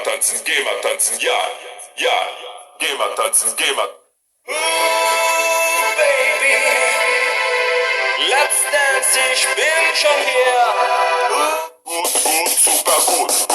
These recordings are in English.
tanzen, ja, ja. Geh mal tanzen, geh mal. Baby, let's dance, ich bin schon hier. Gut, super gut, super.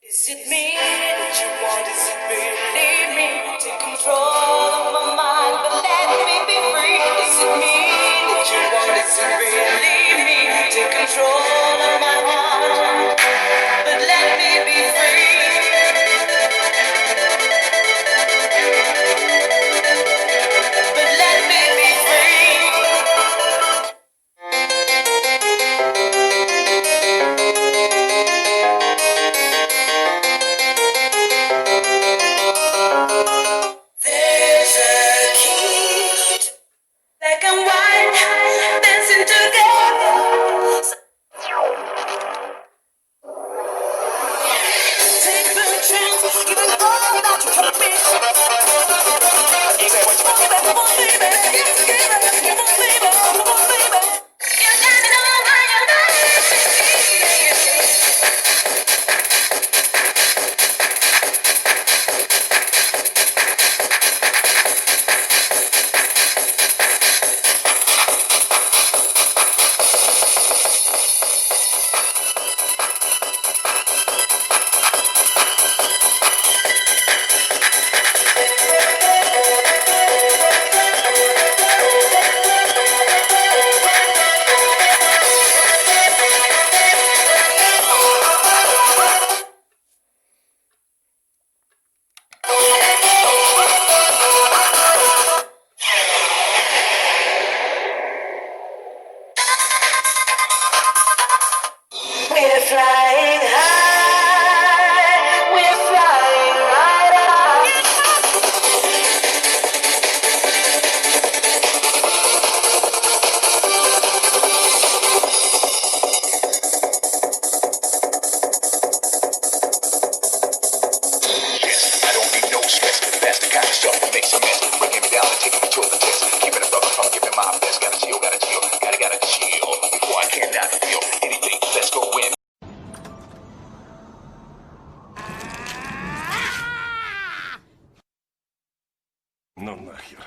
Is it me that you want? Is it really me? Take control of my mind, but let me be free. Is it me that you want? Is it really me? Take control of my heart, but let me be free. But let me be free. There's a key, black and white, dancing together. Take the chance, even though without you can be. Come on, baby, yes, give it, come on, baby, come on, baby. You got me on my We're flying high, we're flying high. Yes, I don't need no stress. That's the kind of stuff that makes a mess. Bringing me down and taking me to the test. Keeping a brother from giving my best. Gotta chill, gotta chill. Gotta chill. Before I cannot feel anything, let's go in. Ну нахер.